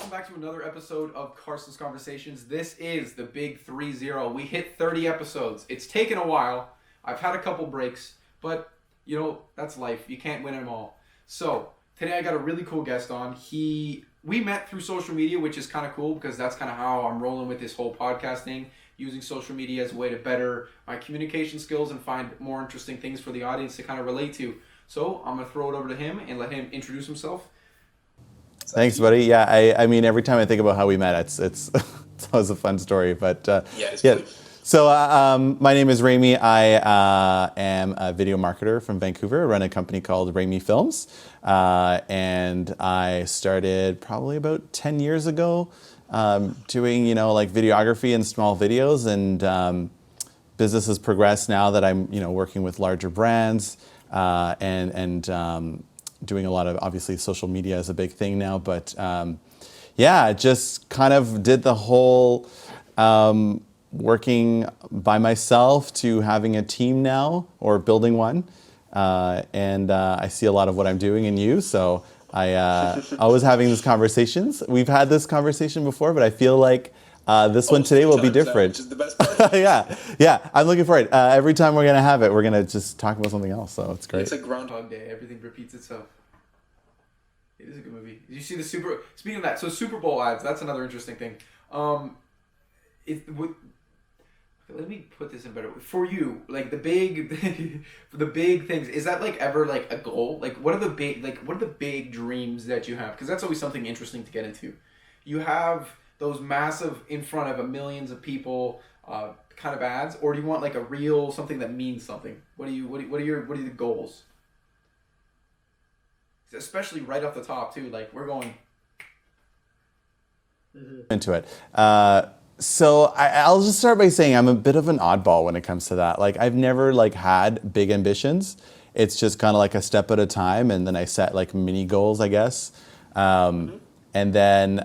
welcome back to another episode of Carson's Conversations. This is the big 3-0. We hit 30 episodes. It's taken a while. I've had a couple breaks, but you know, that's life. You can't win them all. So today I got a really cool guest on. We met through social media, which is kind of cool because that's kind of how I'm rolling with this whole podcast thing, using social media as a way to better my communication skills and find more interesting things for the audience to kind of relate to. So I'm going to throw it over to him and let him introduce himself. Thanks, buddy. Yeah, I mean, every time I think about how we met, it's it's always a fun story. But yeah. So my name is Rami. I am a video marketer from Vancouver. I run a company called Rami Films, and I started probably about 10 years ago, doing like videography and small videos, and business has progressed now that I'm working with larger brands and doing a lot of, obviously, social media is a big thing now, but yeah, just kind of did the whole working by myself to having a team now, or building one, and I see a lot of what I'm doing in you, so I was having these conversations. We've had this conversation before, but I feel like this one today will be different. Which is the best part. yeah, I'm looking for it. Every time we're gonna have it, we're gonna just talk about something else. So it's great. It's like Groundhog Day. Everything repeats itself. It is a good movie. Did you see the Speaking of that, so Super Bowl ads. That's another interesting thing. Let me put this in better way. For you, like the big things. Is that like ever like a goal? Like what are the big dreams that you have? Because that's always something interesting to get into. You have those massive in front of millions of people kind of ads, or do you want like a real something that means something? What are the goals? Especially right off the top too, like we're going into it. So I'll just start by saying I'm a bit of an oddball when it comes to that. Like I've never had big ambitions. It's just kind of like a step at a time, and then I set like mini goals, I guess. And then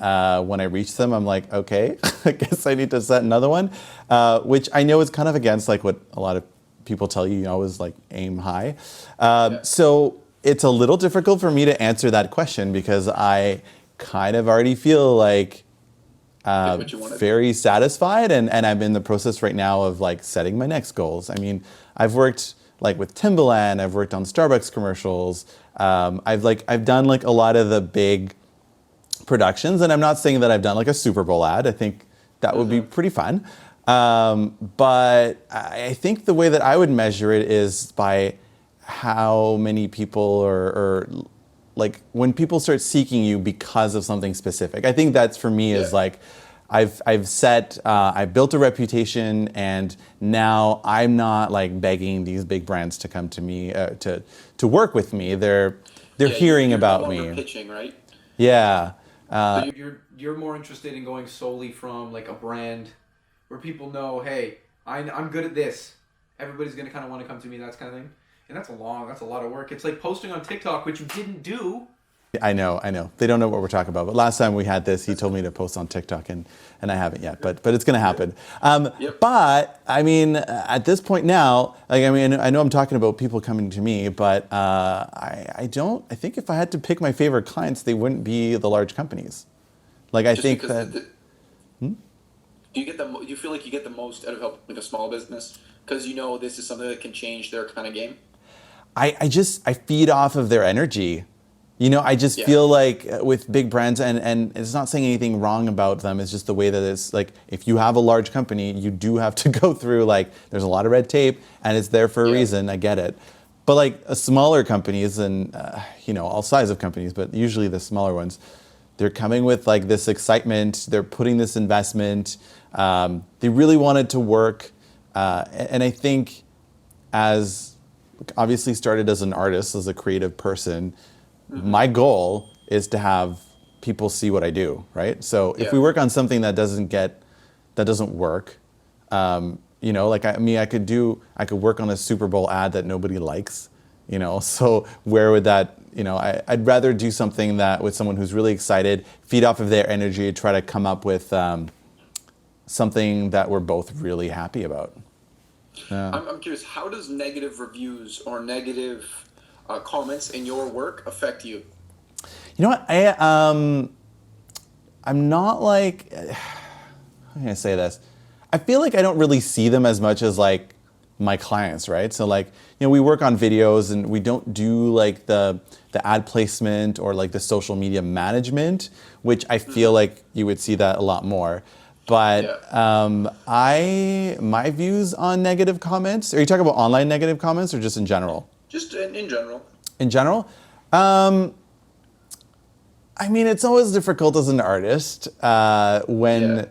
when I reach them, I'm like, okay, I guess I need to set another one, which I know is kind of against like what a lot of people tell you, always like aim high. So it's a little difficult for me to answer that question because I kind of already feel like very satisfied, and I'm in the process right now of like setting my next goals. I mean, I've worked like with Timberland, I've worked on Starbucks commercials, I've done like a lot of the big productions, and I'm not saying that I've done like a Super Bowl ad. I think that would be pretty fun. But I think the way that I would measure it is by how many people or like when people start seeking you because of something specific. I think that's for me is like I've built a reputation, and now I'm not like begging these big brands to come to me to work with me. They're hearing about me. Pitching, right? Yeah. So you're more interested in going solely from like a brand where people know, hey, I'm good at this. Everybody's gonna kind of want to come to me, that kind of thing. And that's a lot of work. It's like posting on TikTok, which you didn't do. I know. They don't know what we're talking about. But last time we had this, he told me to post on TikTok, and I haven't yet. But it's going to happen. But I mean, at this point now, like I mean, I know I'm talking about people coming to me, but I don't. I think if I had to pick my favorite clients, they wouldn't be the large companies. Like I think that. Do you feel like you get the most out of helping a small business because this is something that can change their kind of game? I feed off of their energy. I just feel like with big brands, and it's not saying anything wrong about them, it's just the way that it's like, if you have a large company, you do have to go through, like, there's a lot of red tape, and it's there for a reason, I get it. But like smaller companies, and all size of companies, but usually the smaller ones, they're coming with like this excitement, they're putting this investment, they really want it to work, and I think obviously started as an artist, as a creative person, my goal is to have people see what I do, right? So if we work on something that doesn't work, like I could work on a Super Bowl ad that nobody likes, so where would that, I'd rather do something that with someone who's really excited, feed off of their energy, try to come up with something that we're both really happy about. I'm curious, how does negative reviews or negative comments in your work affect you? You know what? I'm not like, how can I say this? I feel like I don't really see them as much as like my clients, right? So like, we work on videos and we don't do like the ad placement or like the social media management, which I feel like you would see that a lot more. But my views on negative comments, are you talking about online negative comments or just in general? Just in general. In general? I mean, it's always difficult as an artist when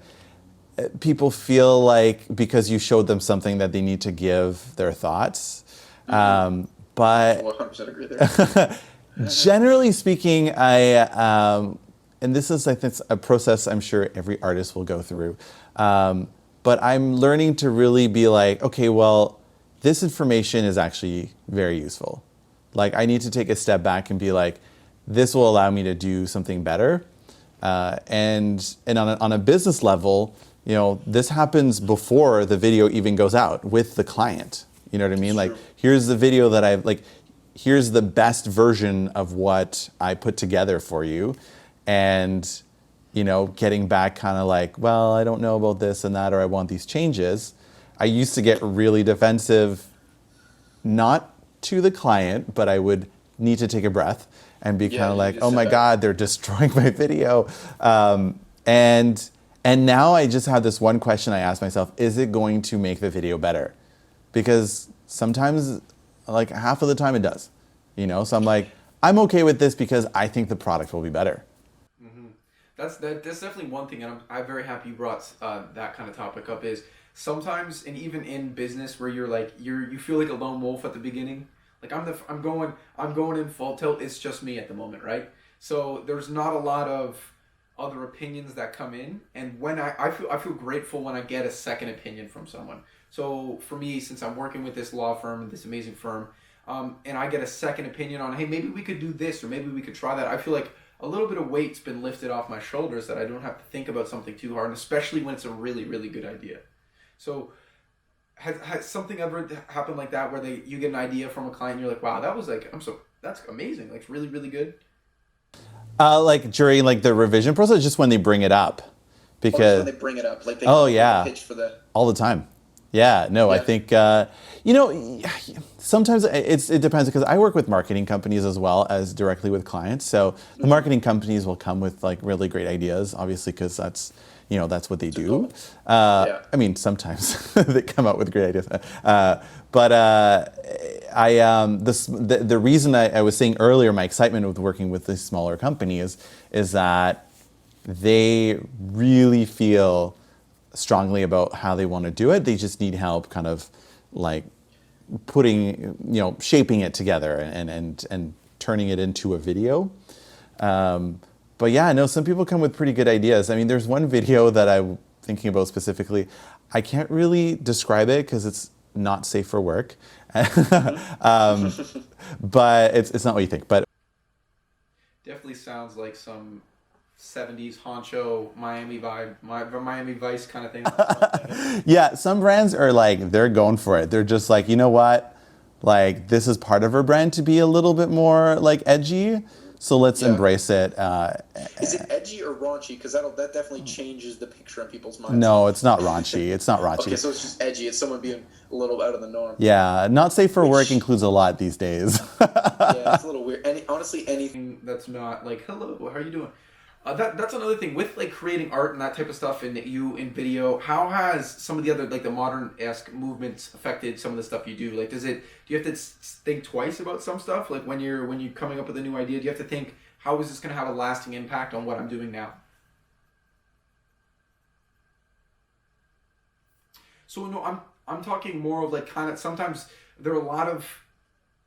people feel like because you showed them something that they need to give their thoughts. But 100% agree there. generally speaking, and this is, I think, a process I'm sure every artist will go through. But I'm learning to really be like, okay, well, this information is actually very useful. Like, I need to take a step back and be like, this will allow me to do something better. And on a business level, this happens before the video even goes out with the client. You know what I mean? Like, here's the video that here's the best version of what I put together for you. And, getting back kind of like, well, I don't know about this and that, or I want these changes. I used to get really defensive, not to the client, but I would need to take a breath and be kind of like, oh my God, they're destroying my video. And now I just have this one question I ask myself, is it going to make the video better? Because sometimes, like half of the time it does, So I'm like, I'm okay with this because I think the product will be better. Mm-hmm. That's definitely one thing, and I'm very happy you brought that kind of topic up. Is sometimes, and even in business, where you feel like a lone wolf at the beginning. Like I'm going in full tilt. It's just me at the moment, right? So there's not a lot of other opinions that come in, and when I feel grateful when I get a second opinion from someone. So for me, since I'm working with this law firm, this amazing firm, and I get a second opinion on, hey, maybe we could do this or maybe we could try that. I feel like a little bit of weight's been lifted off my shoulders that I don't have to think about something too hard, and especially when it's a really, really good idea. So has something ever happened like that where you get an idea from a client and you're like, wow, that's amazing. Like, it's really, really good. Like during like the revision process, just when they bring it up, because when they bring it up, like they pitch for the all the time. Yeah, no, I think sometimes it depends because I work with marketing companies as well as directly with clients. So the marketing companies will come with like really great ideas, obviously, because that's what they do. I mean, sometimes they come out with great ideas. The reason I was saying earlier, my excitement with working with these smaller companies is that they really feel strongly about how they want to do it. They just need help kind of like shaping it together and turning it into a video. But yeah, no, some people come with pretty good ideas. I mean, there's one video that I'm thinking about specifically. I can't really describe it because it's not safe for work. But it's not what you think. But definitely sounds like some 70s honcho Miami vibe, Miami Vice kind of thing. Yeah, some brands are like, they're going for it. They're just like, you know what? Like, this is part of our brand to be a little bit more like edgy. So let's embrace it. Is it edgy or raunchy? Because that definitely changes the picture in people's minds. No, it's not raunchy. It's not raunchy. Okay, so it's just edgy. It's someone being a little out of the norm. Yeah, not safe for work includes a lot these days. Yeah, it's a little weird. Honestly, anything that's not like, hello, how are you doing? That's another thing with like creating art and that type of stuff in video. How has some of the other like the modern-esque movements affected some of the stuff you do? Like, do you have to think twice about some stuff? Like when you're coming up with a new idea, do you have to think, how is this going to have a lasting impact on what I'm doing now? So no, I'm talking more of like kind of, sometimes there are a lot of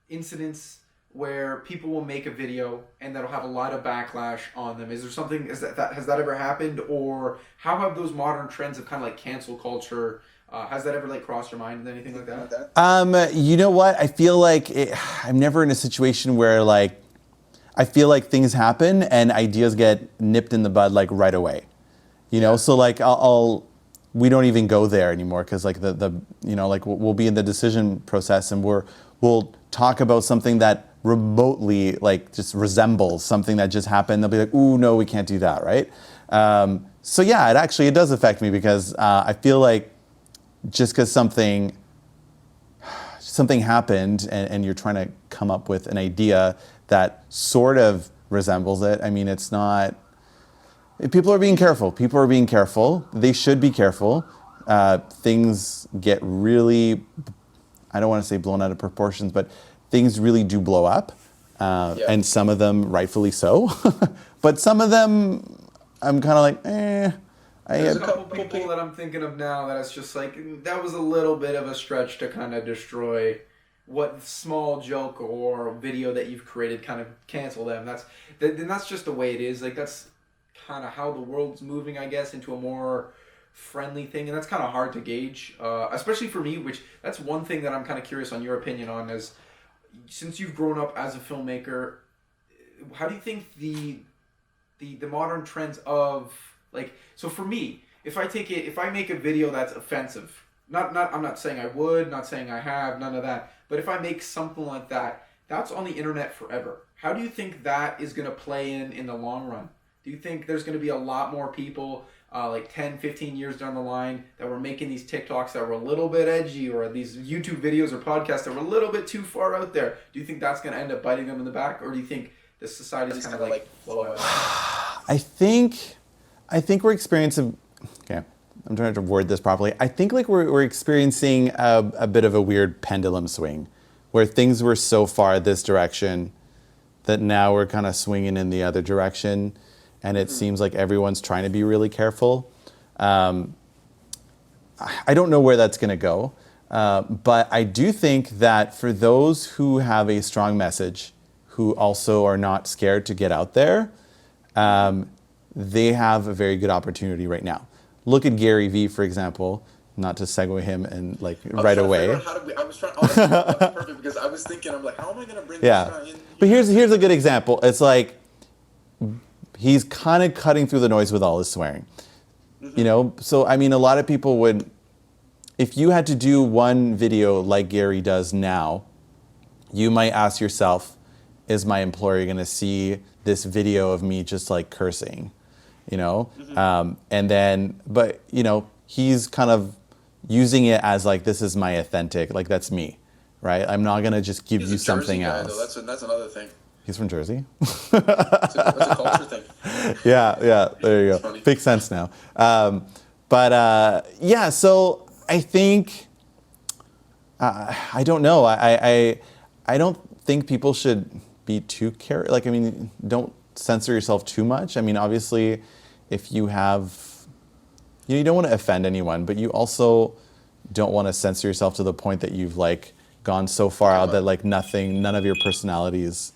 incidents where people will make a video and that'll have a lot of backlash on them. Is there something, has that ever happened? Or how have those modern trends of kind of like cancel culture, has that ever like crossed your mind, anything like that? You know what? I feel like I'm never in a situation where like, I feel like things happen and ideas get nipped in the bud like right away. So like we don't even go there anymore because like like we'll be in the decision process and we'll talk about something that remotely like just resembles something that just happened. They'll be like, ooh, no, we can't do that, right? So yeah, it does affect me because I feel like just because something happened and you're trying to come up with an idea that sort of resembles it. I mean, it's not. People are being careful. People are being careful. They should be careful. Things get really, I don't want to say blown out of proportions, but things really do blow up. And some of them rightfully so. But some of them, I'm kind of like, There's a couple people that I'm thinking of now that it's just like, that was a little bit of a stretch to kind of destroy what small joke or video that you've created, kind of cancel them. That's just the way it is. Like, that's kind of how the world's moving, I guess, into a more friendly thing, and that's kind of hard to gauge, especially for me, which that's one thing that I'm kind of curious on your opinion on is, since you've grown up as a filmmaker, how do you think the modern trends of, like, so for me, if I make a video that's offensive, I'm not saying I would, not saying I have, none of that, but if I make something like that, that's on the internet forever. How do you think that is going to play in the long run? Do you think there's going to be a lot more people like 10, 15 years down the line that were making these TikToks that were a little bit edgy, or these YouTube videos or podcasts that were a little bit too far out there? Do you think that's going to end up biting them in the back, or do you think the society is kind of like blow out? I think we're experiencing. Okay, I'm trying to word this properly. I think like we're experiencing a bit of a weird pendulum swing, where things were so far this direction that now we're kind of swinging in the other direction. And it seems like everyone's trying to be really careful. I don't know where that's going to go. But I do think that for those who have a strong message, who also are not scared to get out there, they have a very good opportunity right now. Look at Gary Vee, for example. Not to segue him and like right away. I was trying. Honestly, that's perfect, because I was thinking, I'm like, how am I going to bring this guy in? But here's a good example. It's like, he's kind of cutting through the noise with all his swearing. You know, so I mean, a lot of people would, if you had to do one video like Gary does now, you might ask yourself, is my employer going to see this video of me just like cursing? You know, and then, but you know, he's kind of using it as like, this is my authentic, like that's me, right? I'm not going to just give you something else. Though. That's another thing. He's from Jersey. It's a culture thing. Yeah, there you go. Makes sense now. Yeah, so I think, I don't know. I don't think people should be too careful. Like, I mean, don't censor yourself too much. I mean, obviously, if you have, you don't want to offend anyone, but you also don't want to censor yourself to the point that you've like gone so far out that like none of your personality is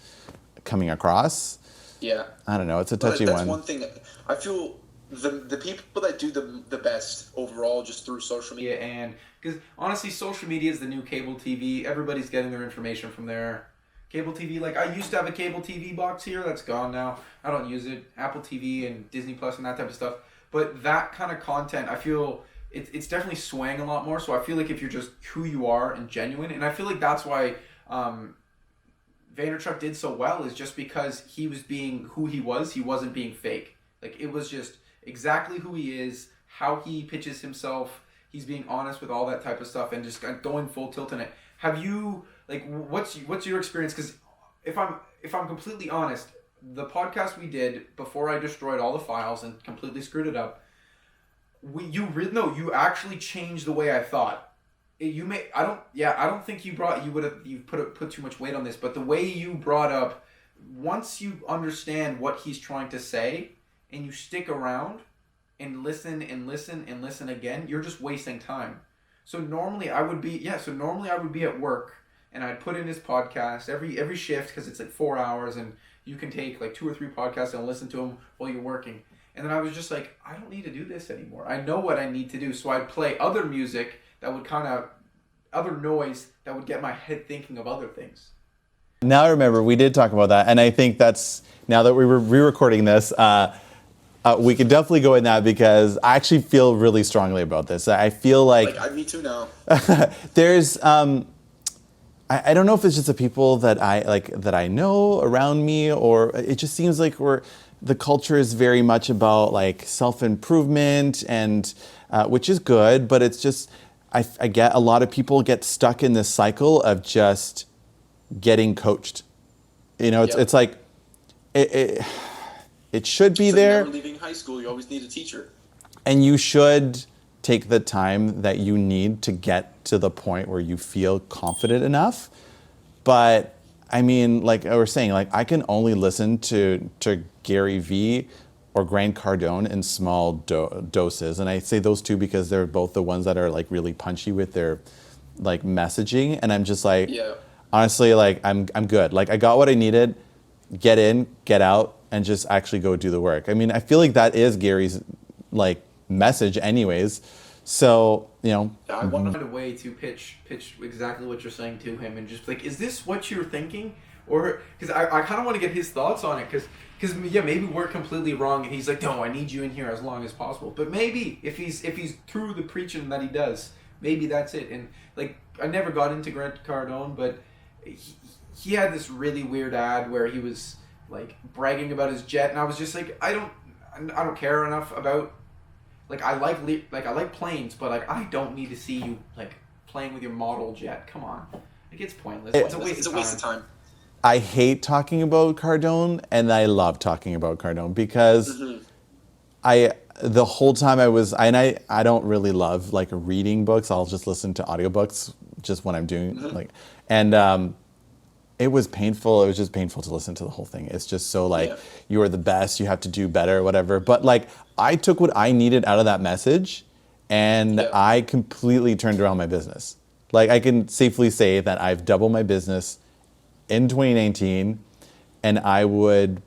coming across. Yeah. I don't know. It's a touchy that's one. One thing. I feel the people that do the best overall just through social media. Yeah, and because honestly, social media is the new cable TV. Everybody's getting their information from there. Cable TV, like I used to have a cable TV box here. That's gone now. I don't use it. Apple TV and Disney Plus and that type of stuff. But that kind of content, I feel it's definitely swaying a lot more. So I feel like if you're just who you are and genuine, and I feel like that's why Vaynerchuk did so well, is just because he was being who he was. He wasn't being fake. Like, it was just exactly who he is, how he pitches himself. He's being honest with all that type of stuff and just going full tilt in it. Have you, like, what's your experience? Because if I'm completely honest, the podcast we did before I destroyed all the files and completely screwed it up, you actually changed the way I thought. I don't think you put too much weight on this, but the way you brought up, once you understand what he's trying to say and you stick around and listen and listen and listen again, you're just wasting time. So normally I would be at work and I'd put in his podcast every shift, because it's like 4 hours and you can take like 2 or 3 podcasts and listen to them while you're working. And then I was just like, I don't need to do this anymore. I know what I need to do. So I'd play other music that would other noise that would get my head thinking of other things. Now I remember, we did talk about that. And I think that's, now that we were re-recording this, we could definitely go in that, because I actually feel really strongly about this. I feel like me too now. There's, I don't know if it's just the people that I know around me, or it just seems like the culture is very much about like self-improvement and which is good, but it's just I get a lot of people get stuck in this cycle of just getting coached. You know, it's like it should be there. Never leaving high school, you always need a teacher. And you should take the time that you need to get to the point where you feel confident enough. But I mean, like I was saying, like I can only listen to Gary Vee or Grant Cardone in small doses. And I say those two because they're both the ones that are like really punchy with their like messaging. And I'm just like, honestly, like I'm good. Like I got what I needed, get in, get out, and just actually go do the work. I mean, I feel like that is Gary's like message anyways. So, you know. I want to find a way to pitch exactly what you're saying to him and just like, is this what you're thinking? Or, because I kind of want to get his thoughts on it, because yeah, maybe we're completely wrong and he's like, no, I need you in here as long as possible. But maybe if he's through the preaching that he does, maybe that's it. And like, I never got into Grant Cardone, but he had this really weird ad where he was like bragging about his jet, and I was just like, I don't care enough about, like I like planes, but like I don't need to see you like playing with your model jet. Come on, like it's pointless. It's a waste of time. I hate talking about Cardone, and I love talking about Cardone because the whole time I don't really love like reading books. I'll just listen to audiobooks just when I'm doing like, and it was painful. It was just painful to listen to the whole thing. It's just so like, you are the best, you have to do better, whatever. But like, I took what I needed out of that message, and I completely turned around my business. Like I can safely say that I've doubled my business in 2019, and I would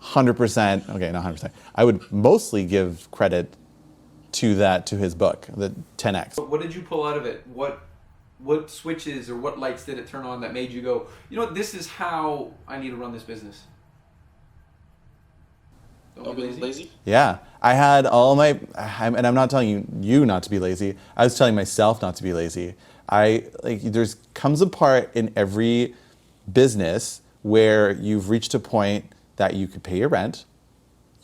100%, okay, not 100%, I would mostly give credit to his book, the 10X. What did you pull out of it? What switches or what lights did it turn on that made you go, you know what, this is how I need to run this business? Don't be lazy? Yeah. I had and I'm not telling you not to be lazy. I was telling myself not to be lazy. There's comes a part in every business where you've reached a point that you could pay your rent.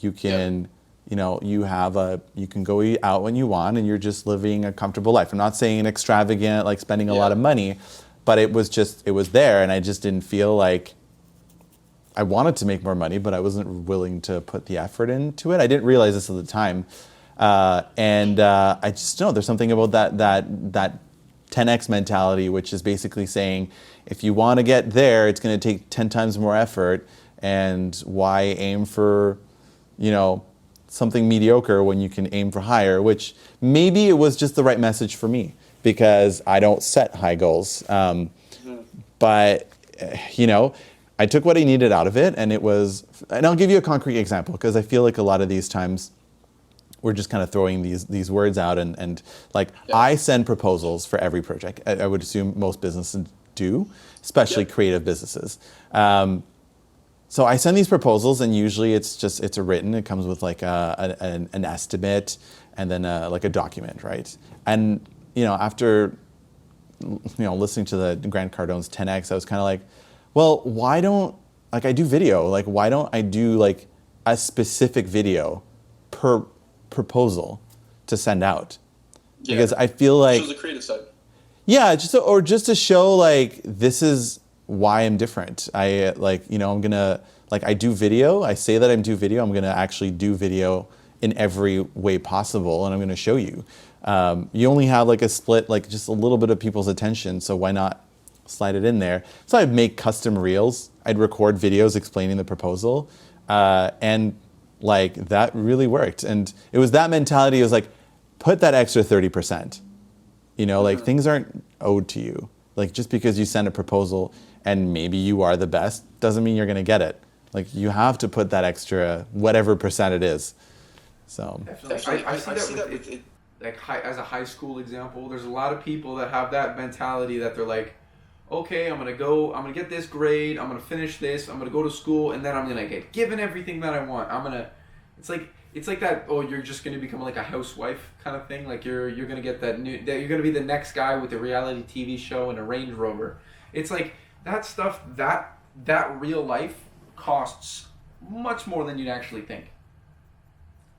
You can, you know, you can go eat out when you want, and you're just living a comfortable life. I'm not saying extravagant, like spending a lot of money, but it was there, and I just didn't feel like I wanted to make more money, but I wasn't willing to put the effort into it. I didn't realize this at the time. I just know there's something about that 10X mentality, which is basically saying, if you want to get there, it's going to take 10 times more effort, and why aim for, you know, something mediocre when you can aim for higher, which maybe it was just the right message for me because I don't set high goals. But, you know, I took what I needed out of it, and I'll give you a concrete example because I feel like a lot of these times we're just kind of throwing these words out and I send proposals for every project. I would assume most businesses do, especially creative businesses. So I send these proposals, and usually it's a written. It comes with like an estimate and then like a document, right? And you know, after listening to the Grant Cardone's 10X, I was kind of like, well, why don't I do video? Like, why don't I do like a specific video per proposal to send out? Because I feel like shows the creative side. Yeah, just to show like this is why I'm different. I'm gonna I do video. I say that I'm do video. I'm gonna actually do video in every way possible, and I'm gonna show you. You only have like a split, like just a little bit of people's attention, so why not slide it in there? So I'd make custom reels. I'd record videos explaining the proposal, and like that really worked. And it was that mentality. It was like, put that extra 30%. You know, like things aren't owed to you. Like just because you send a proposal and maybe you are the best doesn't mean you're going to get it. Like you have to put that extra whatever percent it is. So definitely. I see that with it, like as a high school example. There's a lot of people that have that mentality that they're like, okay, I'm gonna get this grade, I'm gonna finish this, I'm gonna go to school, and then I'm gonna get given everything that I want. It's like that. Oh, you're just gonna become like a housewife kind of thing. Like you're gonna get that you're gonna be the next guy with a reality TV show and a Range Rover. It's like that stuff. That real life costs much more than you'd actually think.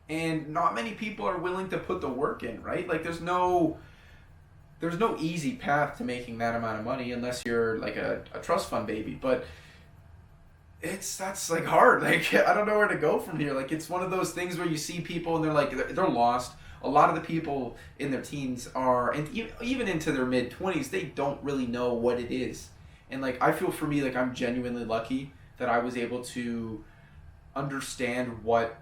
And not many people are willing to put the work in, right? Like there's no easy path to making that amount of money unless you're like a trust fund baby. But that's like hard. Like I don't know where to go from here. Like it's one of those things where you see people and they're lost. A lot of the people in their teens are, and even into their mid-20s, they don't really know what it is. And like I feel for me, like I'm genuinely lucky that I was able to understand what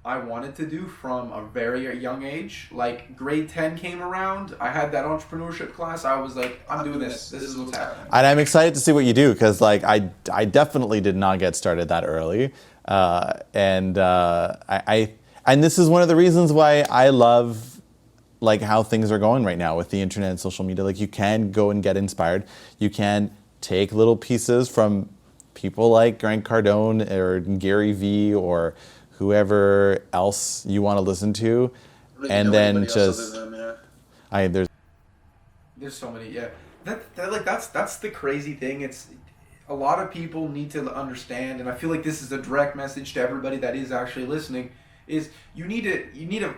I wanted to do from a very young age. Like grade 10 came around, I had that entrepreneurship class. I was like, I'm doing this. This is what's happening. And I'm excited to see what you do because like I definitely did not get started that early, and this is one of the reasons why I love like how things are going right now with the internet and social media. Like you can go and get inspired. You can take little pieces from people like Grant Cardone or Gary Vee or whoever else you want to listen to, and then just there's so many. Yeah, that's the crazy thing. It's a lot of people need to understand, and I feel like this is a direct message to everybody that is actually listening. Is you need to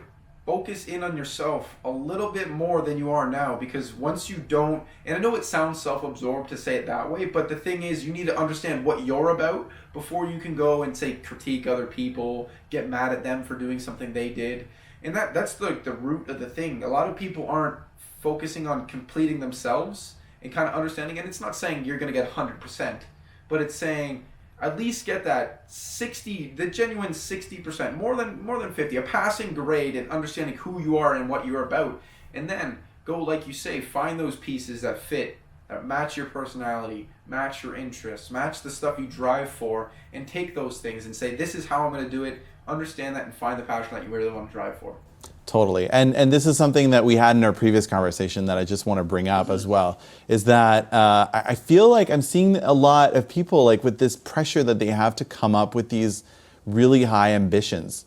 focus in on yourself a little bit more than you are now, because once you don't, and I know it sounds self-absorbed to say it that way, but the thing is you need to understand what you're about before you can go and say critique other people, get mad at them for doing something they did. And that's the root of the thing. A lot of people aren't focusing on completing themselves and kind of understanding, and it's not saying you're going to get 100%, but it's saying at least get that 60, the genuine 60%, more than 50, a passing grade in understanding who you are and what you're about. And then go, like you say, find those pieces that fit, that match your personality, match your interests, match the stuff you drive for, and take those things and say, this is how I'm going to do it, understand that, and find the passion that you really want to drive for. Totally. And this is something that we had in our previous conversation that I just want to bring up as well, is that I feel like I'm seeing a lot of people like with this pressure that they have to come up with these really high ambitions.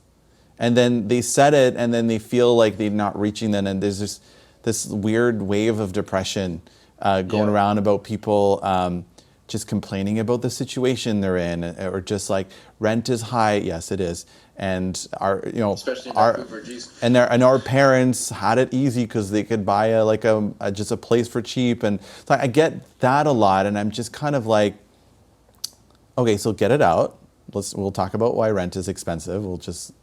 And then they set it and then they feel like they're not reaching them. And there's this weird wave of depression going around about people just complaining about the situation they're in, or just like rent is high. Yes, it is. And our parents had it easy because they could buy just a place for cheap, and so I get that a lot, and I'm just kind of like, okay, so get it out. We'll talk about why rent is expensive.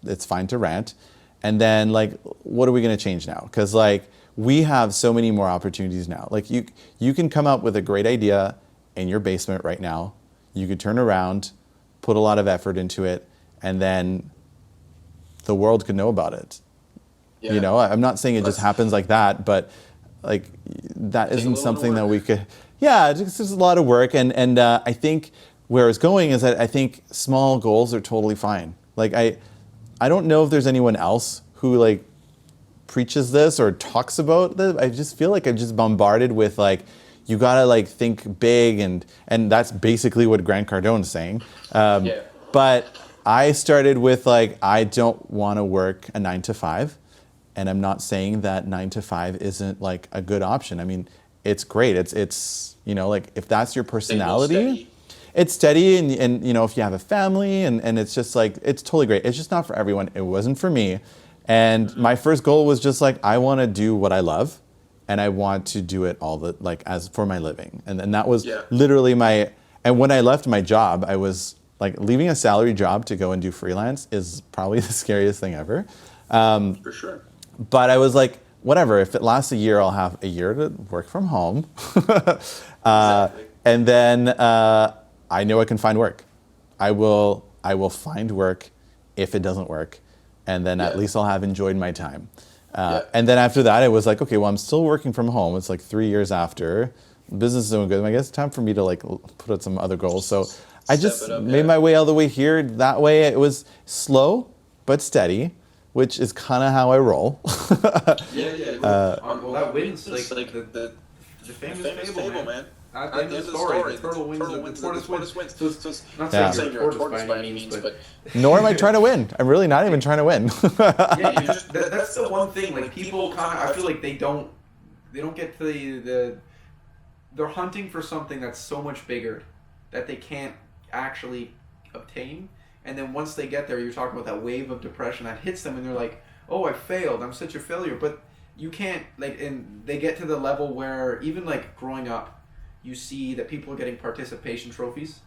It's fine to rent, and then like, what are we going to change now? Because like we have so many more opportunities now. Like you can come up with a great idea in your basement right now. You could turn around, put a lot of effort into it, and then the world could know about it. Yeah. You know, I'm not saying it just happens like that, but like that isn't something that we could. Yeah, it's just a lot of work, and I think where it's going is that I think small goals are totally fine. Like I don't know if there's anyone else who like preaches this or talks about this. I just feel like I'm just bombarded with like, you gotta like think big, and that's basically what Grant Cardone's saying. But I started with like, I don't want to work a 9 to 5, and I'm not saying that 9 to 5 isn't like a good option. I mean, it's great. It's you know, like if that's your personality, it's steady, and you know, if you have a family, and it's just like, it's totally great. It's just not for everyone. It wasn't for me. And my first goal was just like, I want to do what I love, and I want to do it as for my living. And that was literally and when I left my job, I was like, leaving a salary job to go and do freelance is probably the scariest thing ever. For sure. But I was like, whatever, if it lasts a year, I'll have a year to work from home. Exactly. And then I know I can find work. I will find work if it doesn't work. And then at least I'll have enjoyed my time. And then after that, it was like, okay, well, I'm still working from home. It's like 3 years after. Business is doing good. I guess it's time for me to like put out some other goals. So I just made my way all the way here. That way it was slow but steady, which is kind of how I roll. Well, that wins like the famous fable, man. At the end of the story, the turtle wins, the tortoise wins. So it's not saying you're a tortoise by any means, but nor am I trying to win. I'm really not even trying to win. That's the one thing. Like people kind of, I feel like they don't get to they're hunting for something that's so much bigger that they can't actually obtain, And then once they get there, you're talking about that wave of depression that hits them, and they're like, "Oh, I failed. I'm such a failure." But you can't, like, and they get to the level where even like growing up, you see that people are getting participation trophies.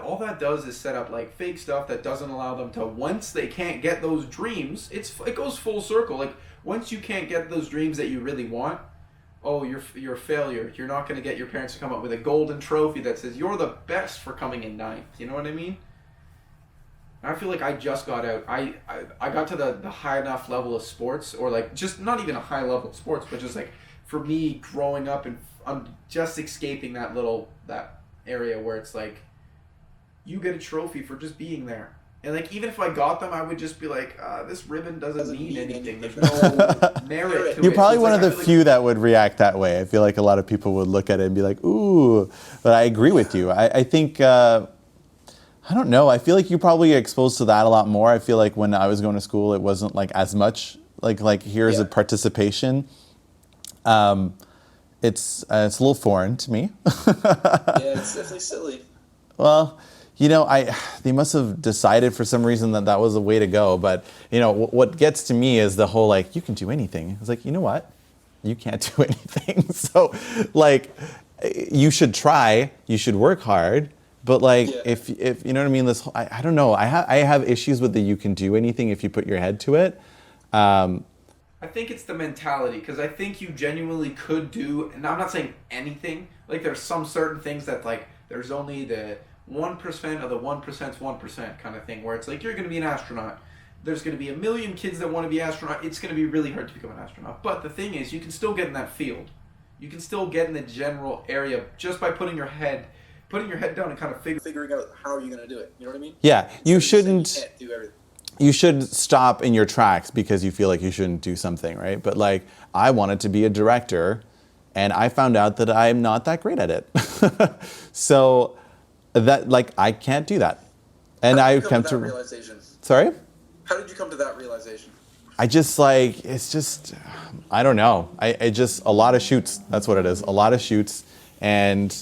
All that does is set up like fake stuff that doesn't allow them to, once they can't get those dreams, it goes full circle. Like, once you can't get those dreams that you really want, oh, you're a failure. You're not going to get your parents to come up with a golden trophy that says you're the best for coming in ninth. You know what I mean? I feel like I just got out. I got to the high enough level of sports, or like just not even a high level of sports, but just like for me growing up, and I'm just escaping that area where it's like you get a trophy for just being there. And like, even if I got them, I would just be like, this ribbon doesn't mean anything. There's no merit to it. You're probably It's one like, of the few that would react that way. I feel like a lot of people would look at it and be like, ooh. But I agree with you. I think, I don't know. I feel like you probably get exposed to that a lot more. I feel like when I was going to school, it wasn't like as much like here's a participation. It's a little foreign to me. Yeah, it's definitely silly. Well, you know, they must have decided for some reason that was the way to go. But, you know, what gets to me is the whole, like, you can do anything. It's like, you know what? You can't do anything. So, like, you should try. You should work hard. But, like, if you know what I mean? This I don't know. I have issues with the you can do anything if you put your head to it. I think it's the mentality, because I think you genuinely could do, and I'm not saying anything. Like, there's some certain things that, like, there's only the 1% of the 1%'s 1% kind of thing, where it's like, you're going to be an astronaut. There's going to be a million kids that want to be astronaut. It's going to be really hard to become an astronaut. But the thing is, you can still get in that field. You can still get in the general area just by putting your head down and kind of Figuring out how are you going to do it. You know what I mean? Yeah, you shouldn't. You can't do everything. You should stop in your tracks because you feel like you shouldn't do something, right? But like, I wanted to be a director, and I found out that I'm not that great at it. So that, like, I can't do that. And I come to realization. Sorry? How did you come to that realization? I just like, it's just, I don't know. I just, a lot of shoots. That's what it is. A lot of shoots. And,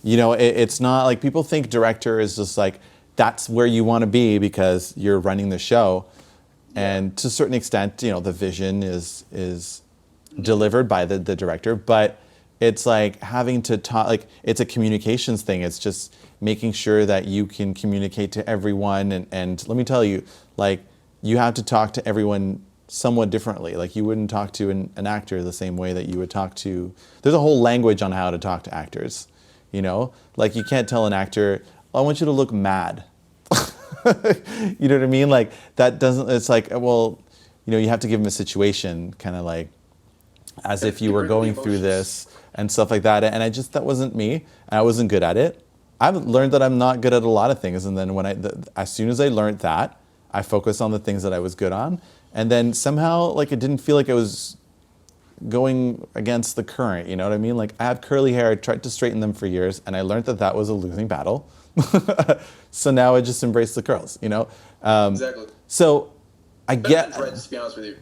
you know, it's not like people think director is just like, that's where you want to be because you're running the show. And to a certain extent, you know, the vision is delivered by the director, but it's like having to talk, like, it's a communications thing. It's just making sure that you can communicate to everyone. And let me tell you, like, you have to talk to everyone somewhat differently. Like, you wouldn't talk to an actor the same way that you would talk to, there's a whole language on how to talk to actors, you know? Like, you can't tell an actor, I want you to look mad. You know what I mean? Like, that doesn't, it's like, well, you know, you have to give them a situation, kind of like, as if you were going through this and stuff like that. And that wasn't me. And I wasn't good at it. I've learned that I'm not good at a lot of things. And then as soon as I learned that, I focused on the things that I was good on. And then somehow, like, it didn't feel like I was going against the current, you know what I mean? Like, I have curly hair, I tried to straighten them for years, and I learned that was a losing battle. So now I just embrace the curls, you know? Exactly. So I get... dreads, to be honest with you.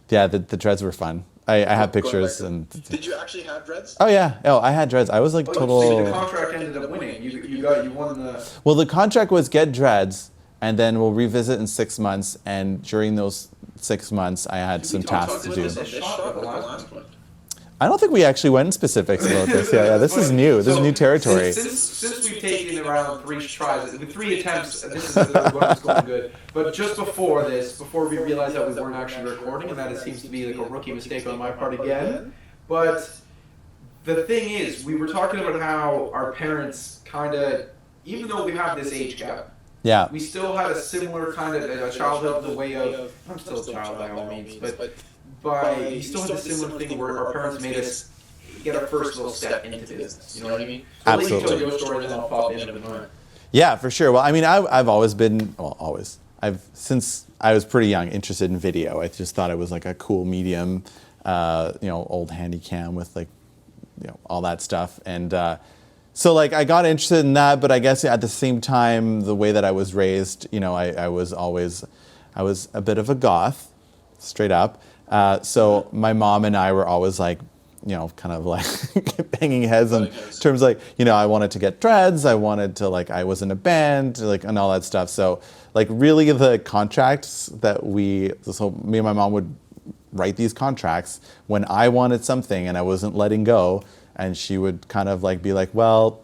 Yeah, the dreads were fun. I have pictures. And did you actually have dreads? Oh, yeah. Oh, I had dreads. I was like total... So the contract ended up winning. You won the... Well, the contract was get dreads, and then we'll revisit in 6 months, and during those 6 months, I had some tasks to do. I don't think we actually went in specifics about this. Yeah, this is new. This is new territory. Since we've taken around 3 tries, with 3 attempts, this is what's going good. But just before we realized that we weren't actually recording, and that it seems to be like a rookie mistake on my part again. But the thing is, we were talking about how our parents kind of, even though we have this age gap, yeah, we still had a similar kind of a childhood, the way of, I'm still a child by all means, but we still had a similar thing where our parents made us get our first little step into business. You know what I mean? So absolutely. I'll let you tell your story and then I'll pop in a minute. Yeah, for sure. Well, I mean, I've always been, since I was pretty young, interested in video. I just thought it was like a cool medium, you know, old handy cam with, like, you know, all that stuff. And so, like, I got interested in that, but I guess at the same time, the way that I was raised, you know, I was a bit of a goth, straight up. So my mom and I were always like, kind of like banging heads in Butting heads. terms like, I wanted to get dreads, I wanted to I was in a band, and all that stuff. So really the contracts that so me and my mom would write these contracts when I wanted something and I wasn't letting go, and she would kind of be like, well,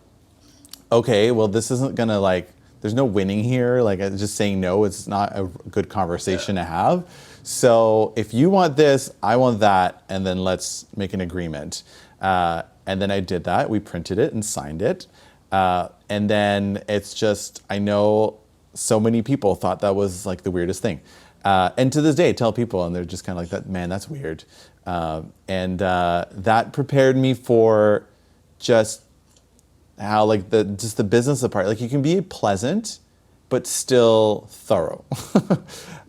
okay, well, this isn't gonna there's no winning here. Just saying no, it's not a good conversation to have. So if you want this, I want that, and then let's make an agreement. And then I did that. We printed it and signed it. And then it's just, I know so many people thought that was the weirdest thing. And to this day, I tell people, and they're just kind of that, man, that's weird. And that prepared me for just how the business part. You can be pleasant, but still thorough. For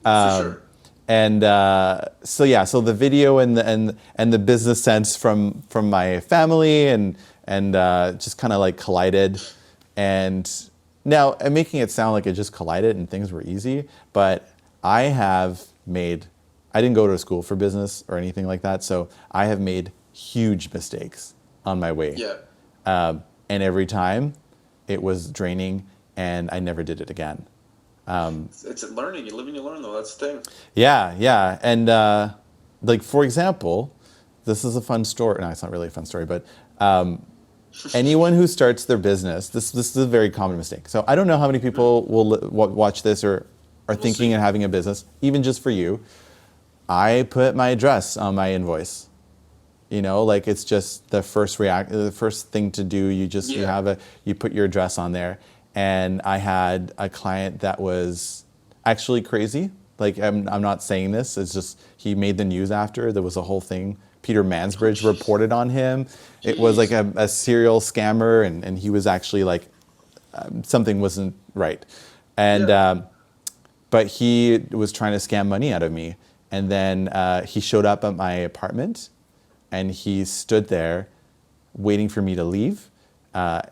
sure. And so the video and the business sense from my family and just kind of collided. And now I'm making it sound like it just collided and things were easy, but I didn't go to school for business or anything like that, so I have made huge mistakes on my way. Yeah. And every time it was draining, and I never did it again. It's learning. You live and you learn, though. That's the thing. Yeah. And for example, this is a fun story. No, it's not really a fun story, but anyone who starts their business, this is a very common mistake. So I don't know how many people will watch this or are thinking of having a business, even just for you. I put my address on my invoice. It's just the first thing to do. You put your address on there. And I had a client that was actually crazy. I'm not saying this. It's just he made the news after. There was a whole thing. Peter Mansbridge reported on him. It was a serial scammer, and he was actually something wasn't right. And but he was trying to scam money out of me. And then he showed up at my apartment, and he stood there waiting for me to leave.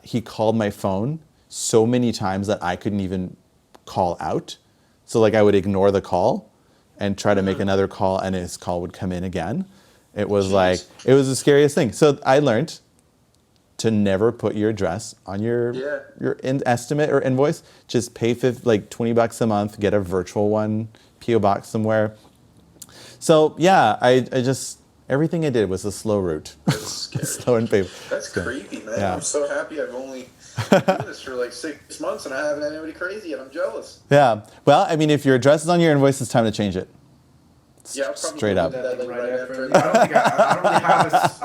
He called my phone so many times that I couldn't even call out. So I would ignore the call and try to make another call, and his call would come in again. It was it was the scariest thing. So I learned to never put your address on your estimate or invoice. Just pay $20 a month, get a virtual one, PO box somewhere. So yeah, I just everything I did was a slow route. Slow and painful. That's creepy, man. Yeah. I'm so happy I've only done this for 6 months and I haven't had anybody crazy yet. I'm jealous. Yeah. Well, I mean, if your address is on your invoice, it's time to change it. Yeah, I'll probably Straight up. do that Right after. after.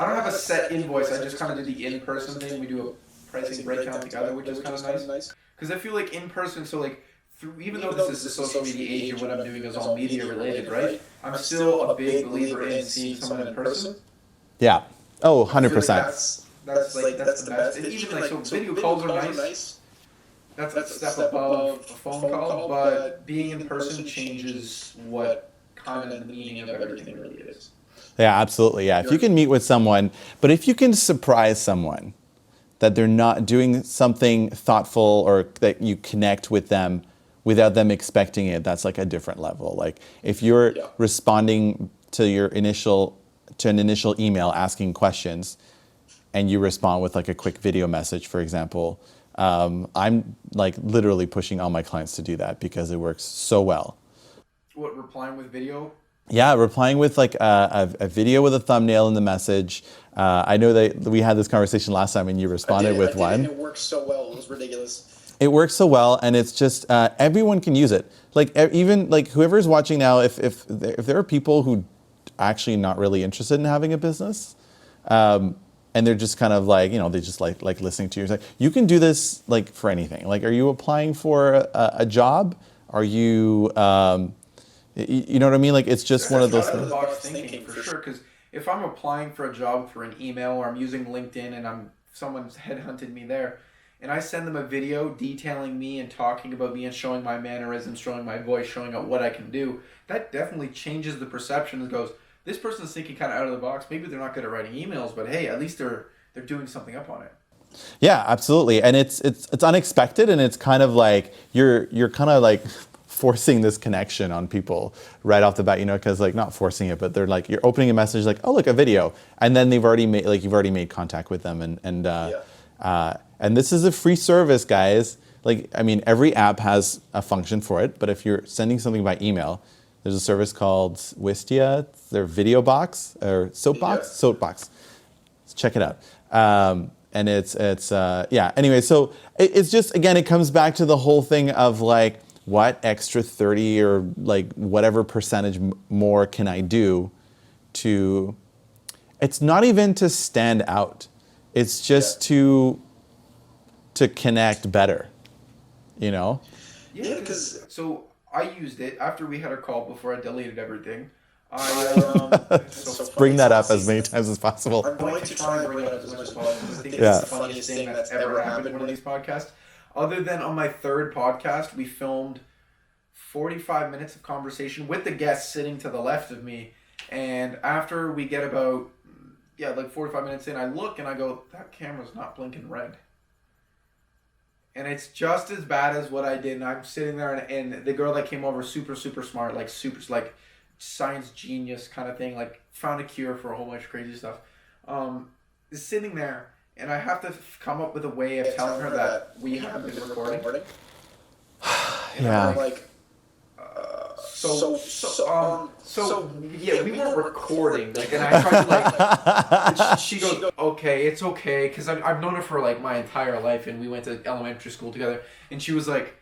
I don't have a set invoice. I just kind of did the in-person thing. We do a pricing breakdown together, which is kind of nice. Because I feel in person, so even though this is the social media age and what I'm doing is all media related, right? I'm still a big believer in seeing someone in person. Yeah. Oh, 100%. That's the best. And even so video calls are nice. That's a step above a phone call, but being in person changes what kind of the meaning of everything really is. Yeah, absolutely. Yeah. If you can meet with someone, but if you can surprise someone that they're not doing something thoughtful or that you connect with them without them expecting it, that's a different level. If you're responding to an initial email asking questions and you respond with a quick video message, for example, I'm literally pushing all my clients to do that because it works so well. What, replying with video? Yeah, replying with a video with a thumbnail in the message. I know that we had this conversation last time and you responded with one. It worked so well. It was ridiculous. It works so well, and it's just everyone can use it. Even whoever's watching now, if there are people who actually not really interested in having a business, and they're just kind of they just like listening to you. You can do this for anything. Are you applying for a job? Are you you know what I mean? It's just one of those things. Out-of-the-box thinking for sure. Because if I'm applying for a job through an email or I'm using LinkedIn and someone's headhunted me there, and I send them a video detailing me and talking about me and showing my mannerisms, showing my voice, showing out what I can do, that definitely changes the perception. It goes, this person's thinking kind of out of the box. Maybe they're not good at writing emails, but hey, at least they're doing something up on it. Yeah, absolutely. And it's unexpected, and it's kind of you're kind of forcing this connection on people right off the bat, because like not forcing it, but they're like, you're opening a message like, oh, look, a video. And then you've already made contact with them. And this is a free service, guys. Like, I mean, every app has a function for it, but if you're sending something by email, there's a service called Wistia, their video box or Soapbox. Let's check it out. And it's anyway, so it's just, again, it comes back to the whole thing of like, what extra 30 or like whatever percentage more can I do to, it's not even to stand out. It's just to connect better, Yeah, because so I used it after we had our call before I deleted everything. Bring that up as many times as possible. I'm going to try and bring it up as much as possible. I think Yeah. it's the funniest thing that's ever happened in one of these podcasts. Other than on my third podcast, we filmed 45 minutes of conversation with the guest sitting to the left of me. And after we get about, like 45 minutes in, I look and I go, that camera's not blinking red. And it's just as bad as what I did. And I'm sitting there and the girl that came over, super, super smart, like super, like science genius kind of thing, like found a cure for a whole bunch of crazy stuff, is sitting there. And I have to come up with a way of telling her that we haven't been recording. Yeah. I'm like, we weren't recording. Like, and I tried to like, she goes, okay, it's okay, because I've known her for like my entire life, and we went to elementary school together. And she was like,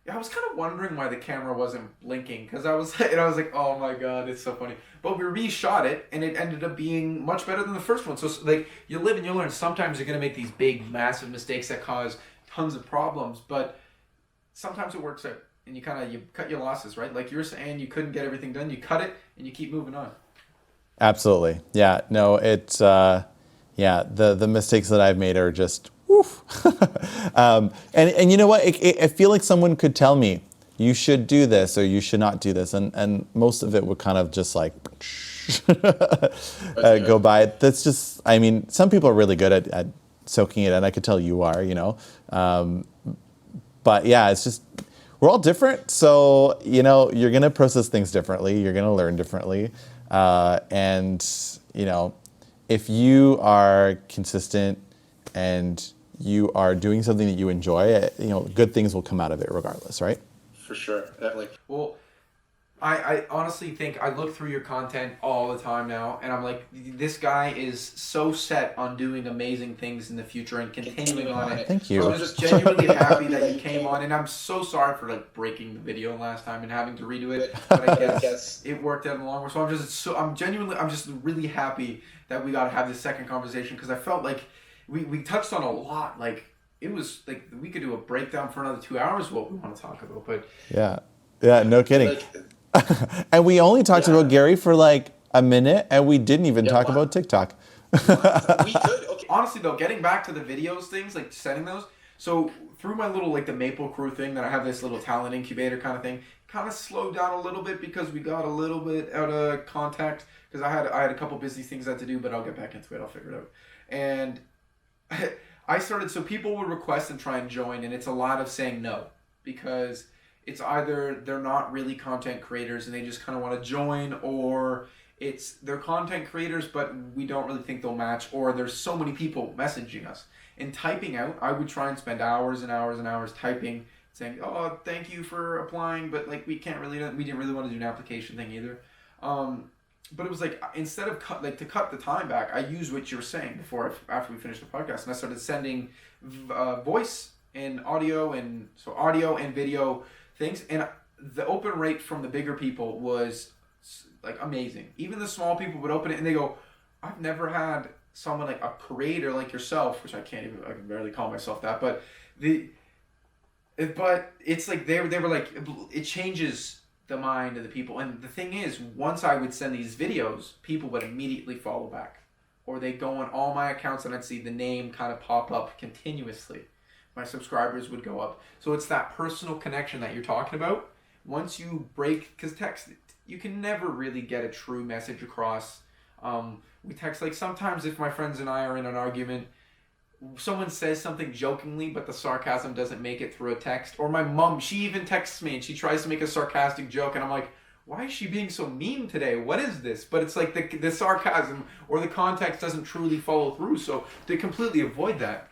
I was kind of wondering why the camera wasn't blinking, because I was like, oh my god, it's so funny. But we reshot it, and it ended up being much better than the first one. So like, you live and you learn. Sometimes you're gonna make these big, massive mistakes that cause tons of problems, but sometimes it works out, and you cut your losses, right? Like you were saying, you couldn't get everything done. You cut it, and you keep moving on. Absolutely. Yeah. No, it's the mistakes that I've made are just woof. And you know what? I feel like someone could tell me, you should do this or you should not do this, and most of it would kind of just like go by. That's just, I mean, some people are really good at soaking it in. I could tell you are, but yeah, it's just, we're all different. So, you're going to process things differently. You're going to learn differently. And if you are consistent and you are doing something that you enjoy, good things will come out of it regardless, right? for sure, definitely. Well, I honestly think I look through your content all the time now, and I'm like, this guy is so set on doing amazing things in the future and continuing on it. Thank you. So I'm just genuinely happy that you came on, and I'm so sorry for like breaking the video last time and having to redo it, but I guess it worked out in the long run. So I'm just really happy that we got to have this second conversation, because I felt like we touched on a lot. Like, it was like we could do a breakdown for another 2 hours what we want to talk about, but yeah, no kidding. And we only talked about Gary for like a minute, and we didn't even talk about TikTok. We could. Okay. Honestly though, getting back to the videos things, like setting those, so through my little like the Maple Crew thing that I have, this little talent incubator kind of thing, kind of slowed down a little bit because we got a little bit out of contact, because I had a couple busy things I had to do, but I'll get back into it. I'll figure it out. And I started, so people would request and try and join, and it's a lot of saying no, because it's either they're not really content creators and they just kind of want to join, or it's they're content creators but we don't really think they'll match, or there's so many people messaging us and typing out. I would try and spend hours and hours and hours typing, saying, oh, thank you for applying, but like we didn't really want to do an application thing either. But it was like, instead of to cut the time back, I used what you were saying before, after we finished the podcast, and I started sending voice and audio, and so audio and video things, and the open rate from the bigger people was like amazing. Even the small people would open it and they go, I've never had someone like a creator like yourself, which I can barely call myself that, but it's like they were like, it changes the mind of the people. And the thing is, once I would send these videos, people would immediately follow back, or they go on all my accounts and I'd see the name kind of pop up continuously. My subscribers would go up. So it's that personal connection that you're talking about. Once you break, because text, you can never really get a true message across. We text, like sometimes if my friends and I are in an argument, someone says something jokingly, but the sarcasm doesn't make it through a text. Or my mom, she even texts me and she tries to make a sarcastic joke, and I'm like, why is she being so mean today? What is this? But it's like the sarcasm or the context doesn't truly follow through. So to completely avoid that,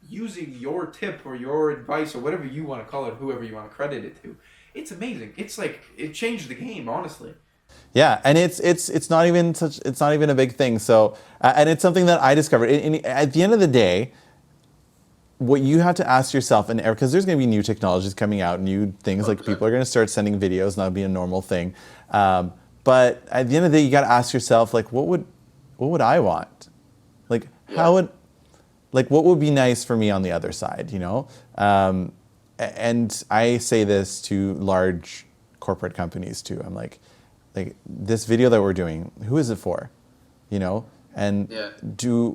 using your tip or your advice or whatever you want to call it, whoever you want to credit it to, it's amazing. It's like, it changed the game, honestly. Yeah, and it's not even a big thing. So and it's something that I discovered. At the end of the day, what you have to ask yourself, and because there's going to be new technologies coming out, new things, like people are going to start sending videos, and that'll be a normal thing. But at the end of the day, you got to ask yourself, like, what would I want? Like, what would be nice for me on the other side, you know? And I say this to large corporate companies too. I'm like this video that we're doing, who is it for? You know? And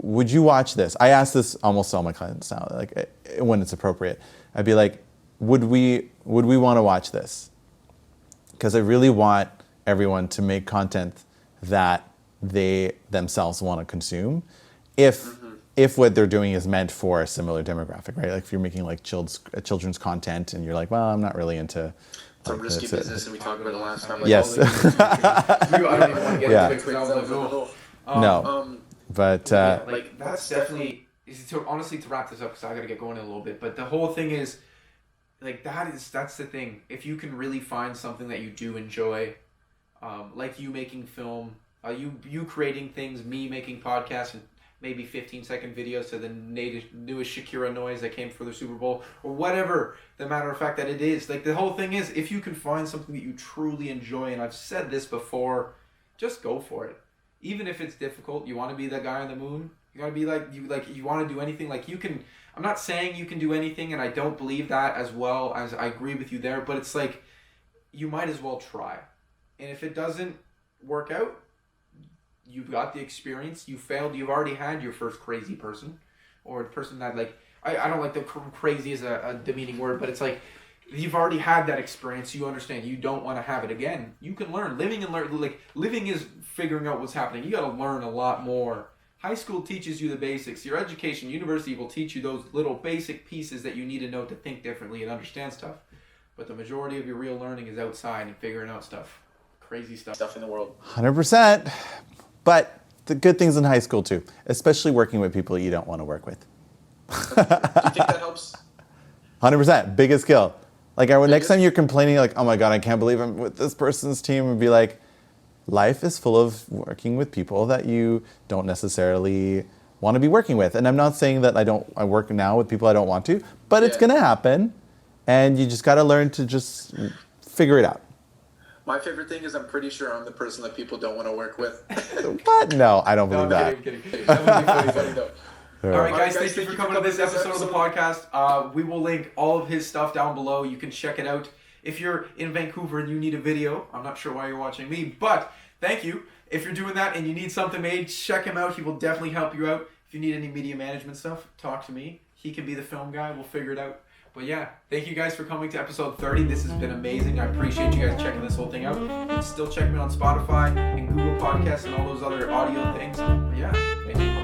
would you watch this? I ask this almost all my clients now, like when it's appropriate. I'd be like, would we want to watch this? Because I really want everyone to make content that they themselves want to consume, if what they're doing is meant for a similar demographic, right? Like if you're making like children's content and you're like, well, I'm not really into. It's a risky business, and we talked about it last time. Like, yes. I don't even want to get into it. No. But like that's definitely honestly, to wrap this up, because I gotta get going in a little bit. But the whole thing is like that's the thing. If you can really find something that you do enjoy, like you making film, you creating things, me making podcasts, and maybe 15-second videos to the newest Shakira noise that came for the Super Bowl, or whatever the matter of fact that it is. Like the whole thing is, if you can find something that you truly enjoy, and I've said this before, just go for it. Even if it's difficult, you want to be that guy on the moon. You gotta be you want to do anything. Like you can. I'm not saying you can do anything, and I don't believe that as well. As I agree with you there, but it's like you might as well try. And if it doesn't work out, you've got the experience. You failed. You've already had your first crazy person, or a person that like I don't like the crazy is a demeaning word, but it's like. You've already had that experience. You understand. You don't want to have it again. You can learn. Living is figuring out what's happening. You got to learn a lot more. High school teaches you the basics. Your education, university will teach you those little basic pieces that you need to know to think differently and understand stuff. But the majority of your real learning is outside and figuring out stuff. Crazy stuff in the world. 100%. But the good things in high school too, especially working with people you don't want to work with. Do you think that helps? 100%. Biggest skill. Like next time you're complaining, like, oh my God, I can't believe I'm with this person's team, and be like, life is full of working with people that you don't necessarily want to be working with. And I'm not saying that I work now with people I don't want to, but it's going to happen. And you just got to learn to just figure it out. My favorite thing is I'm pretty sure I'm the person that people don't want to work with. What? No, I don't believe that. I'm kidding. That would be funny though. All right, guys, thank you for coming to this episode of the podcast. We will link all of his stuff down below. You can check it out. If you're in Vancouver and you need a video, I'm not sure why you're watching me, but thank you. If you're doing that and you need something made, check him out. He will definitely help you out. If you need any media management stuff, talk to me. He can be the film guy. We'll figure it out. But yeah, thank you guys for coming to episode 30. This has been amazing. I appreciate you guys checking this whole thing out. You can still check me on Spotify and Google Podcasts and all those other audio things. But yeah, thank you.